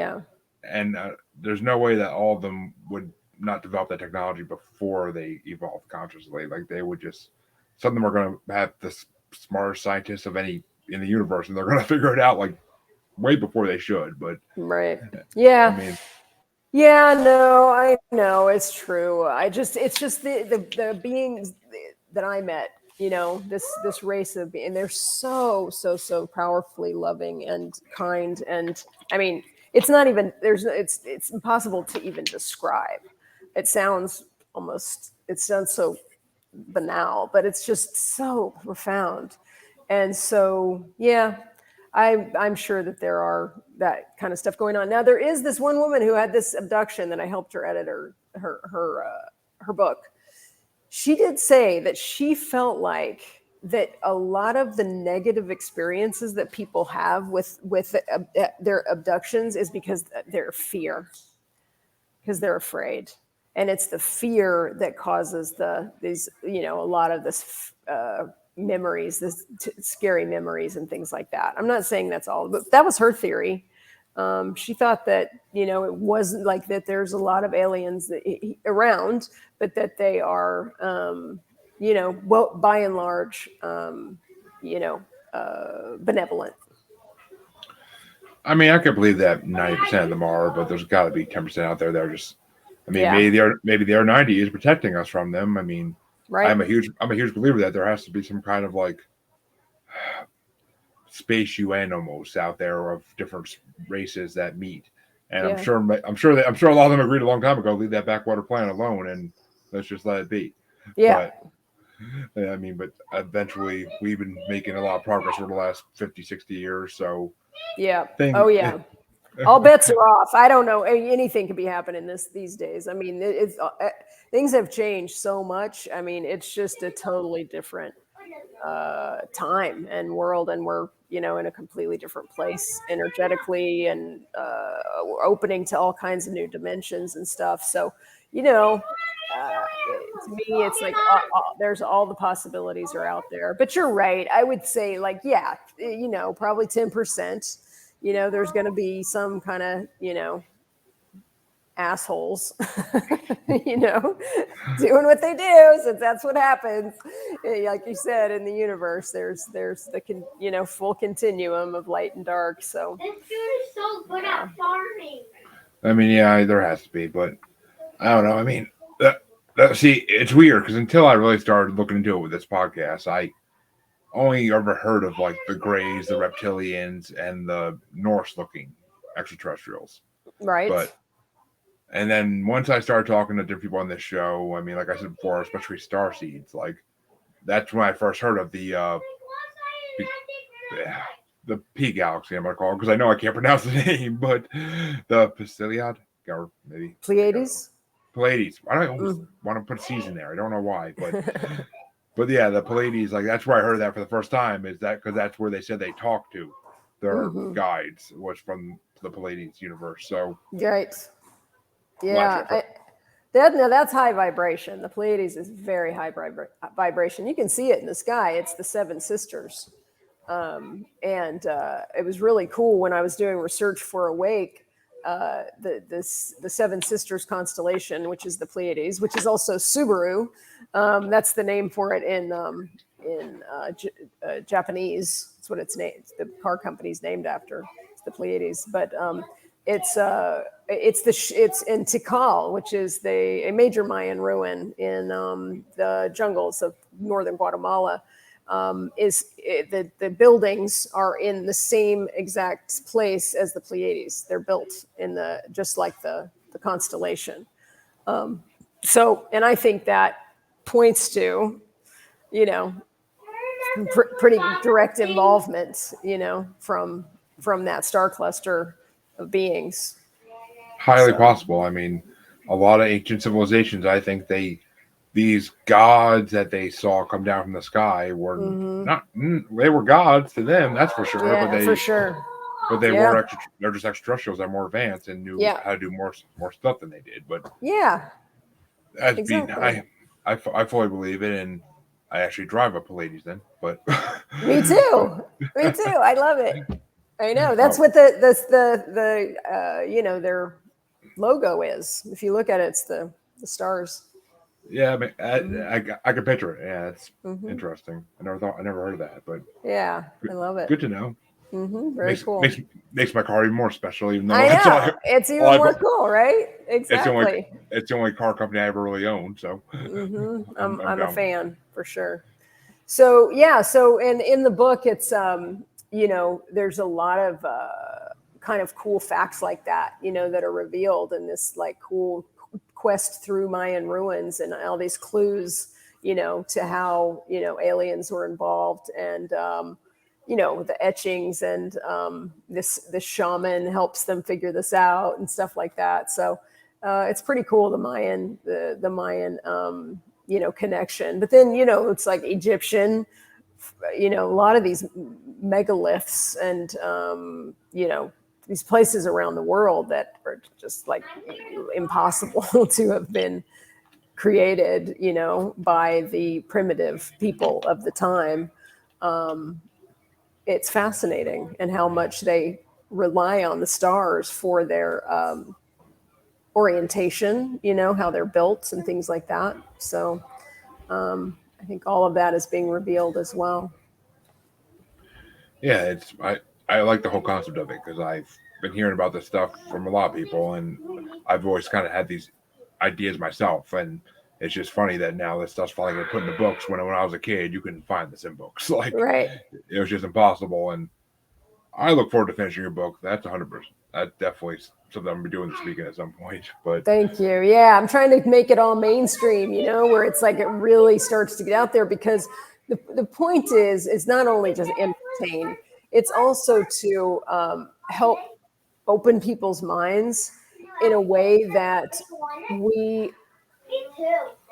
no way that all of them would not develop that technology before they evolve consciously. Like they would some of them are going to have the smartest scientists of any in the universe, and they're going to figure it out like way before they should. But right, yeah. I mean, no, I know it's true. It's just the beings that I met. This race of being, they're so powerfully loving and kind, and I mean, it's not even it's impossible to even describe. It sounds so banal, but it's just so profound. And so, I'm sure that there are that kind of stuff going on. Now, there is this one woman who had this abduction that I helped her edit her book. She did say that she felt like that a lot of the negative experiences that people have with their abductions is because they're because they're afraid. And it's the fear that causes these a lot of this memories, scary memories and things like that. I'm not saying that's all, but that was her theory. She thought that, it wasn't like that there's a lot of aliens around, but that they are, well, by and large, benevolent. I mean, I could believe that 90% of them are, but there's got to be 10% out there that are just. I mean, maybe the R90 is protecting us from them. I mean, right. I'm a huge believer that there has to be some kind of like space UN almost out there of different races that meet, and I'm sure a lot of them agreed a long time ago, leave that backwater planet alone and let's just let it be. Yeah. But I mean, but eventually we've been making a lot of progress over the last 50, 60 years. So all bets are off. I don't know. Anything could be happening these days. I mean, things have changed so much. I mean, it's just a totally different time and world, and we're in a completely different place energetically, and we're opening to all kinds of new dimensions and stuff. So, to me, it's like there's all the possibilities are out there. But you're right. I would say probably 10%. There's going to be some kind of, assholes, doing what they do, since that's what happens. Like you said, in the universe, there's the full continuum of light and dark. So this dude is so good at farming. I mean, there has to be, but I don't know. I mean, see, it's weird because until I really started looking into it with this podcast, I only ever heard of like the Greys, the Reptilians, and the Norse-looking extraterrestrials. Right. And then once I started talking to different people on this show, I mean, like I said before, especially starseeds, like that's when I first heard of the P galaxy, I'm gonna call it, because I know I can't pronounce the name, but the Pleiadiad, or maybe Pleiades. Pleiades. I don't always want to put C's in there. I don't know why, but yeah, the Pleiades. Like that's where I heard that for the first time. Is that because that's where they said they talked to their guides was from the Pleiades universe. So right. Yeah, that's high vibration. The Pleiades is very high vibration. You can see it in the sky. It's the Seven Sisters. And it was really cool when I was doing research for Awake. the Seven Sisters constellation, which is the Pleiades, which is also Subaru. That's the name for it in Japanese. That's what it's named. The car company's named after. It's the Pleiades, but it's in Tikal, which is a major Mayan ruin in the jungles of northern Guatemala. The buildings are in the same exact place as the Pleiades. They're built just like the constellation. And I think that points to, pretty direct involvement, from that star cluster of beings. Highly possible. I mean, a lot of ancient civilizations, I think these gods that they saw come down from the sky were they were gods to them, that's for sure. Yeah, but for sure. But they were they're just extraterrestrials that are more advanced and knew how to do more stuff than they did. But exactly. I fully believe it, and I actually drive a Palladies then. But me too. I love it. I know that's what the their logo is. If you look at it, it's the stars. Yeah, I mean, I can picture it. Yeah, it's interesting. I never heard of that, but yeah, I love it. Good to know. Very cool. Makes my car even more special. Even though it's even more cool, right? Exactly. It's the only car company I ever really owned. So I'm a fan for sure. So in the book, it's there's a lot of kind of cool facts like that, that are revealed in this like cool quest through Mayan ruins, and all these clues, to how aliens were involved, and the etchings, and this shaman helps them figure this out and stuff like that. So it's pretty cool, the Mayan connection. But then it's like Egyptian, a lot of these megaliths and these places around the world that are just like impossible to have been created, by the primitive people of the time. It's fascinating, and how much they rely on the stars for their orientation, how they're built and things like that. So I think all of that is being revealed as well. Yeah, I like the whole concept of it, because I've been hearing about this stuff from a lot of people, and I've always kind of had these ideas myself, and it's just funny that now this stuff's finally getting put in the books. When I was a kid, you couldn't find this in books. Like, it was just impossible. And I look forward to finishing your book. That's 100%. That's definitely something I'm gonna be doing this weekend at some point. But thank you. Yeah, I'm trying to make it all mainstream, where it's like it really starts to get out there, because the point is not only just entertain, it's also to help open people's minds in a way that we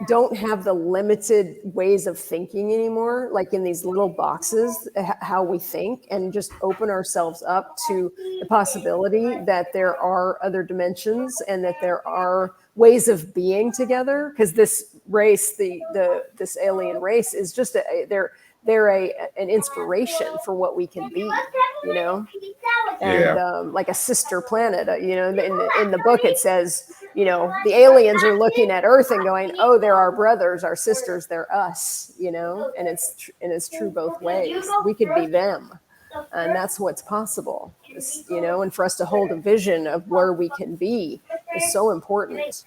don't have the limited ways of thinking anymore, like in these little boxes, how we think, and just open ourselves up to the possibility that there are other dimensions, and that there are ways of being together. Because this race, this alien race, is just they're an inspiration for what we can be, and like a sister planet. In the book it says, the aliens are looking at Earth and going, "Oh, they're our brothers, our sisters, they're us," and it's true both ways. We could be them, and that's what's possible. And for us to hold a vision of where we can be is so important.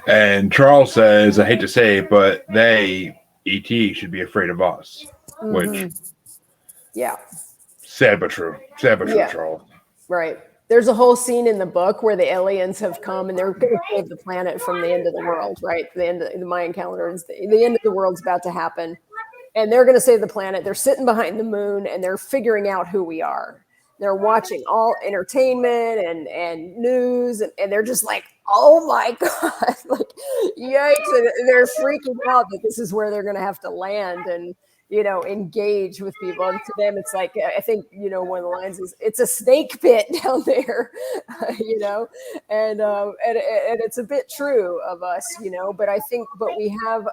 And Charles says, I hate to say it, but ET should be afraid of us, which sad but true, Charles. Right. There's a whole scene in the book where the aliens have come and they're going to save the planet from the end of the world, right? The end of the Mayan calendar, the end of the world's about to happen, and they're going to save the planet. They're sitting behind the moon and they're figuring out who we are. They're watching all entertainment and news, and they're just like, "Oh my God," like, yikes. And they're freaking out that this is where they're going to have to land and, engage with people. And to them, it's like, I think, one of the lines is, "It's a snake pit down there," and it's a bit true of us, but I think, but we have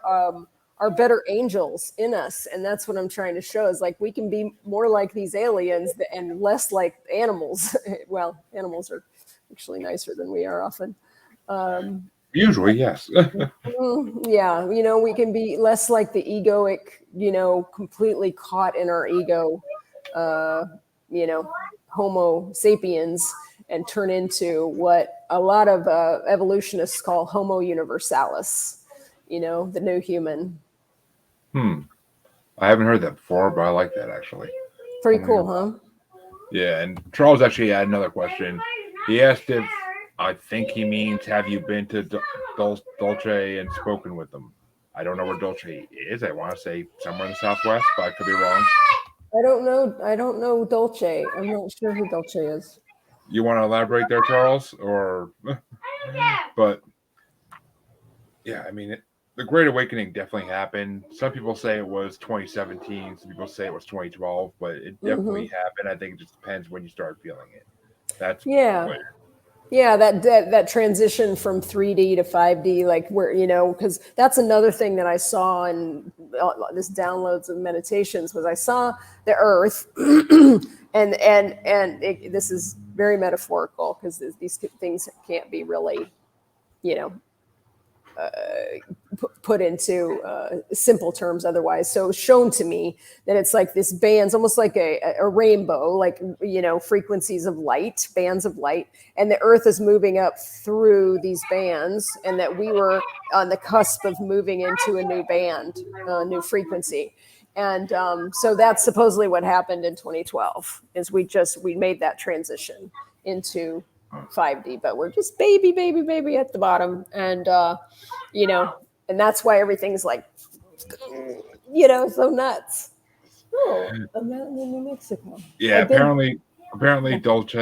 are better angels in us. And that's what I'm trying to show is like we can be more like these aliens and less like animals. Well, animals are actually nicer than we are often. Usually, yes. Yeah, we can be less like the egoic, completely caught in our ego, you know, Homo sapiens, and turn into what a lot of evolutionists call Homo universalis, the new human. I haven't heard that before, but I like that actually. Pretty cool, huh? Yeah, and Charles actually had another question. He asked if I think he means have you been to Dolce and spoken with them? I don't know where Dolce is. I want to say somewhere in the Southwest, but I could be wrong. I don't know. I don't know Dolce. I'm not sure who Dolce is. You want to elaborate there, Charles? Or, but yeah, I mean, the Great Awakening definitely happened. Some people say it was 2017. Some people say it was 2012, but it definitely happened. I think it just depends when you start feeling it. That's Yeah. what, Yeah, that transition from 3D to 5D, like where, because that's another thing that I saw in this downloads of meditations was I saw the Earth, and this is very metaphorical because these things can't be really, you know, put into simple terms otherwise. So it was shown to me that it's like this bands, almost like a rainbow, like, frequencies of light, bands of light. And the earth is moving up through these bands, and that we were on the cusp of moving into a new band, new frequency. And so that's supposedly what happened in 2012 is we made that transition into 5D, but we're just baby at the bottom. And, and that's why everything's like, so nuts. Oh, a mountain in New Mexico. yeah, apparently Dulce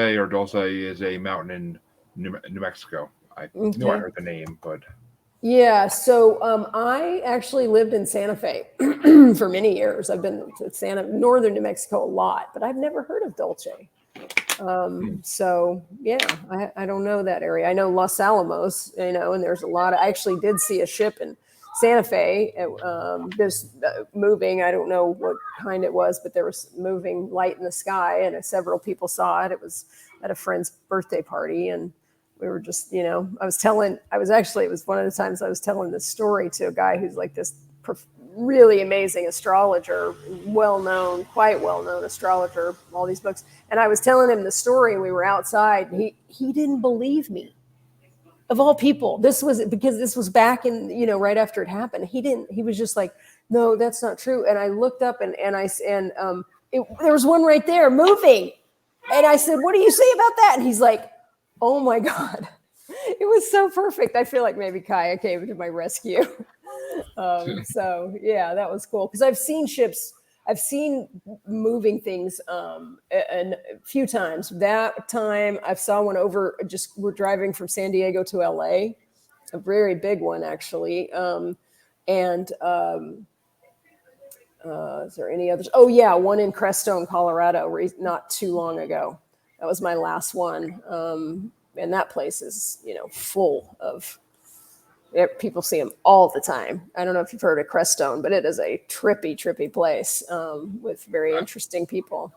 is a mountain in New Mexico. I knew I heard the name, but yeah. So I actually lived in Santa Fe for many years. I've been to northern New Mexico a lot, but I've never heard of Dulce. So yeah, I don't know that area. I know Los Alamos, and there's a lot I actually did see a ship in Santa Fe. There's moving. I don't know what kind it was, but there was moving light in the sky, and several people saw it. It was at a friend's birthday party, and we were just, it was one of the times I was telling this story to a guy who's like this really amazing astrologer, quite well-known astrologer, all these books. And I was telling him the story, and we were outside, and he didn't believe me. Of all people, this was back in, right after it happened. He was just like, no, that's not true. And I looked up and there was one right there moving. And I said, what do you say about that? And he's like, oh my God, it was so perfect. I feel like maybe Kaya came to my rescue. So yeah, that was cool because I've seen ships, I've seen moving things a few times. That time I saw one we're driving from San Diego to LA, a very big one actually. Is there any others? Oh yeah, one in Crestone, Colorado, not too long ago. That was my last one. And that place is, full of people see them all the time. I don't know if you've heard of Crestone, but it is a trippy place with very interesting people.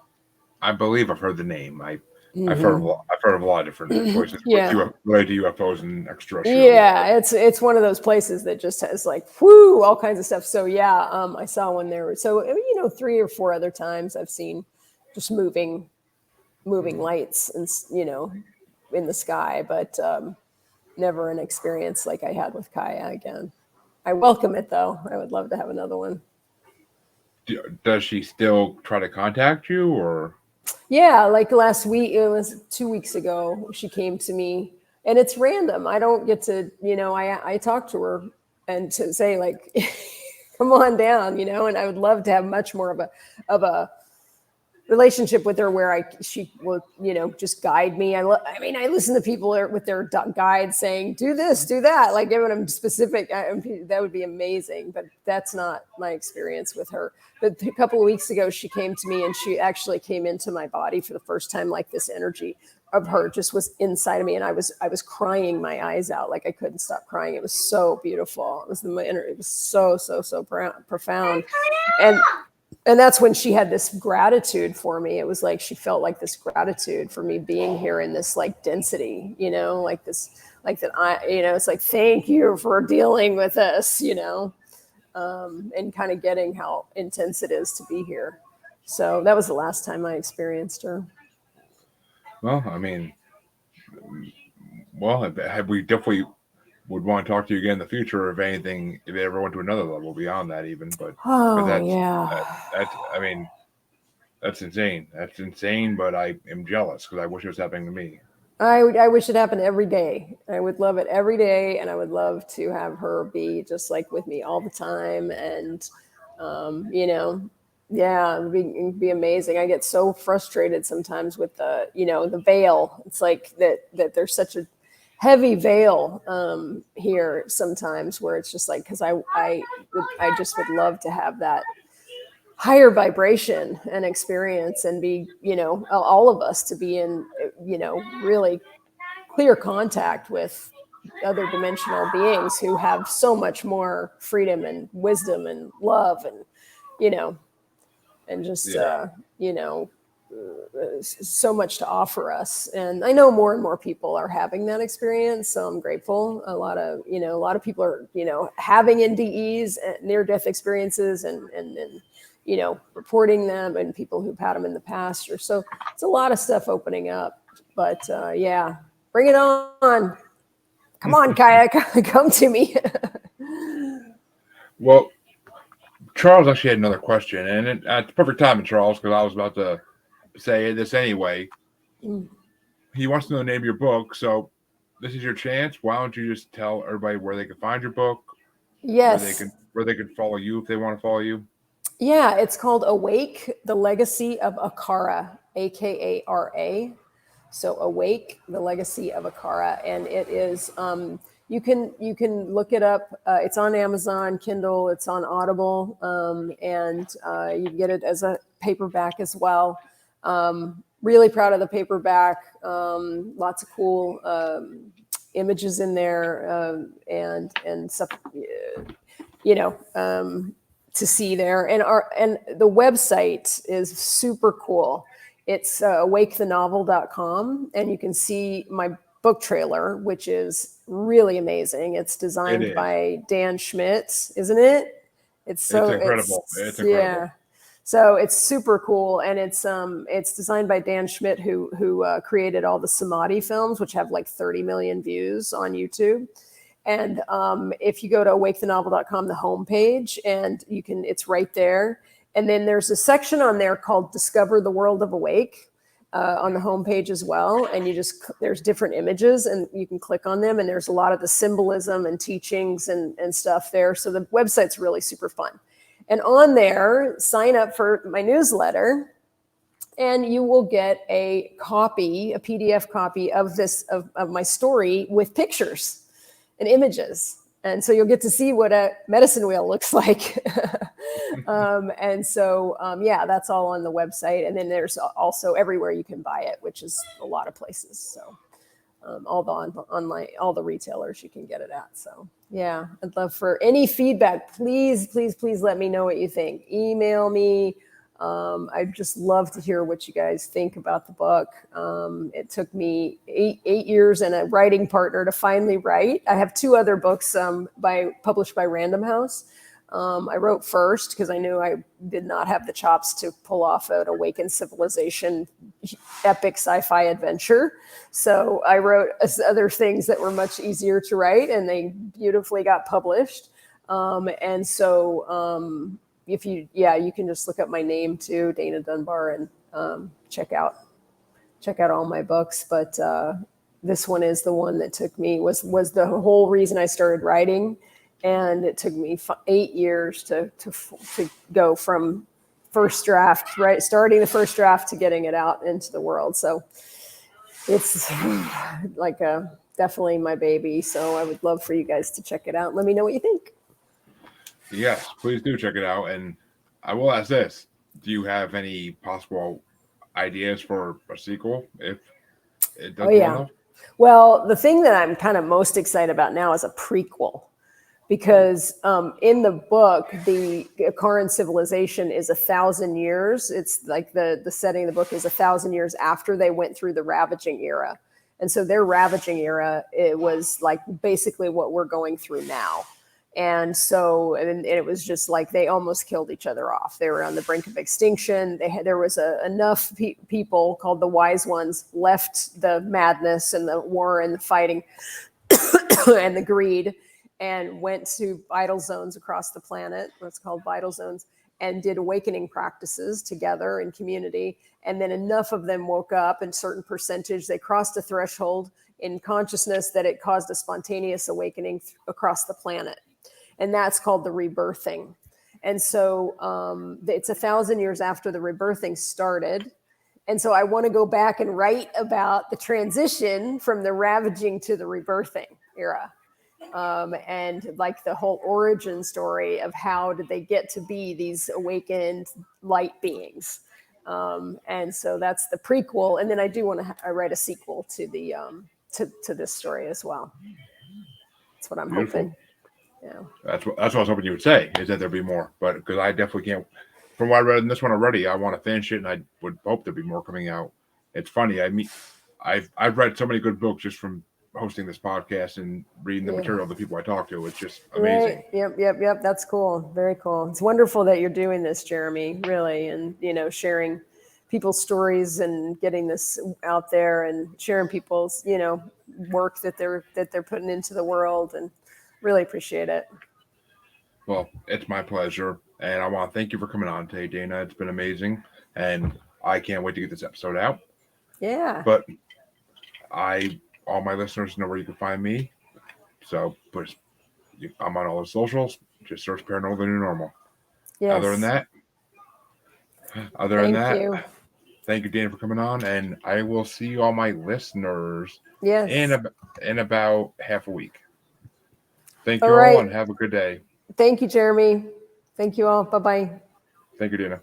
I believe I've heard the name. I've heard of a lot of different places related to UFOs and extraterrestrial. Yeah, it's one of those places that just has like all kinds of stuff. So yeah, I saw one there. So 3 or 4 other times I've seen just moving lights and in the sky, but never an experience like I had with Kaya again. I welcome it though. I would love to have another one. Does she still try to contact you or? Yeah, like last week, it was 2 weeks ago, she came to me, and it's random. I don't get to, I talk to her and to say like, come on down, and I would love to have much more of a relationship with her where she will, just guide me. I listen to people with their guides saying, do this, do that, like giving them specific, that would be amazing. But that's not my experience with her. But a couple of weeks ago, she came to me and she actually came into my body for the first time, like this energy of her just was inside of me, and I was crying my eyes out. Like I couldn't stop crying. It was so beautiful. It was so profound. And that's when she had this gratitude for me. It was like she felt like this gratitude for me being here in this like density, like this, like that it's like, thank you for dealing with us, and kind of getting how intense it is to be here. So that was the last time I experienced her. Well, I mean, we definitely would want to talk to you again in the future if anything, if it ever went to another level beyond that, even. But that's I mean, that's insane. That's insane. But I am jealous because I wish it was happening to me. I wish it happened every day. I would love it every day, and I would love to have her be just like with me all the time. And yeah, it'd be amazing. I get so frustrated sometimes with the veil. It's like that there's such a heavy veil here sometimes, where it's just like, because I just would love to have that higher vibration and experience, and be, all of us to be in, really clear contact with other dimensional beings who have so much more freedom and wisdom and love, and and just so much to offer us. And I know more and more people are having that experience, so I'm grateful. A lot of people are having NDEs, near death experiences, and reporting them, and people who've had them in the past. Or so it's a lot of stuff opening up. But yeah, bring it on. Come on, Kaya, come to me. Well, Charles actually had another question, and at the perfect time, Charles, because I was about to say this anyway. He wants to know the name of your book, so this is your chance. Why don't you just tell everybody where they can find your book? Yes. Where they can follow you if they want to follow you. Yeah, it's called Awake: The Legacy of Akara, Akara. So Awake: The Legacy of Akara, and it is. You can look it up. It's on Amazon Kindle. It's on Audible, and you can get it as a paperback as well. Really proud of the paperback. Lots of cool images in there, and stuff. To see there, and the website is super cool. It's awakethenovel.com, and you can see my book trailer, which is really amazing. It's designed by Dan Schmidt, isn't it? It's incredible. It's incredible. Yeah. So it's super cool, and it's designed by Dan Schmidt, who created all the Samadhi films, which have like 30 million views on YouTube. And if you go to awakethenovel.com, the homepage, and it's right there. And then there's a section on there called Discover the World of Awake on the homepage as well. And there's different images, and you can click on them. And there's a lot of the symbolism and teachings and stuff there. So the website's really super fun. And on there, sign up for my newsletter, and you will get a PDF copy of my story with pictures and images. And so you'll get to see what a medicine wheel looks like. And so, that's all on the website. And then there's also everywhere you can buy it, which is a lot of places. So all the online, all the retailers you can get it at. So yeah, I'd love for any feedback. Please, please, please let me know what you think. Email me. I'd just love to hear what you guys think about the book. It took me eight years and a writing partner to finally write. I have two other books published by Random House. I wrote first because I knew I did not have the chops to pull off an awakened civilization epic sci-fi adventure. So I wrote other things that were much easier to write, and they beautifully got published. And so you can just look up my name too, Danya Dunbar, and check out all my books. But this one is the one that took me, was the whole reason I started writing. And it took me 8 years to go from first draft, right, starting the first draft, to getting it out into the world. So it's like definitely my baby. So I would love for you guys to check it out. Let me know what you think. Yes, please do check it out. And I will ask this: do you have any possible ideas for a sequel? It Oh does well yeah. enough? Well, the thing that I'm kind of most excited about now is a prequel, because in the book, the Akaran civilization is 1,000 years. It's like the setting of the book is 1,000 years after they went through the ravaging era. And so their ravaging era, it was like basically what we're going through now. And so, and it was just like they almost killed each other off. They were on the brink of extinction. There was enough people called the wise ones left the madness and the war and the fighting and the greed, and went to vital zones across the planet, what's called vital zones, and did awakening practices together in community. And then enough of them woke up, and certain percentage, they crossed a threshold in consciousness that it caused a spontaneous awakening across the planet. And that's called the rebirthing. And so it's 1,000 years after the rebirthing started. And so I want to go back and write about the transition from the ravaging to the rebirthing era. And like the whole origin story of how did they get to be these awakened light beings. And so that's the prequel. And then I do want to write a sequel to the to this story as well. That's what I'm Beautiful. hoping. Yeah. That's what I was hoping you would say, is that there'd be more. But because I definitely can't. From what I read in this one already, I want to finish it, and I would hope there'd be more coming out. It's funny. I've read so many good books just from hosting this podcast and reading the material of the people I talk to. It's just amazing. Right. Yep. That's cool. Very cool. It's wonderful that you're doing this, Jeremy, really. And, sharing people's stories and getting this out there and sharing people's, work that they're putting into the world, and really appreciate it. Well, it's my pleasure. And I want to thank you for coming on today, Dana. It's been amazing. And I can't wait to get this episode out. Yeah. But all my listeners know where you can find me. So I'm on all the socials. Just search Paranormal the New Normal. Yes. Other than that, Thank you. Thank you, Dana, for coming on. And I will see all my listeners Yes. in about half a week. Thank you All all right. and have a good day. Thank you, Jeremy. Thank you all. Bye-bye. Thank you, Dana.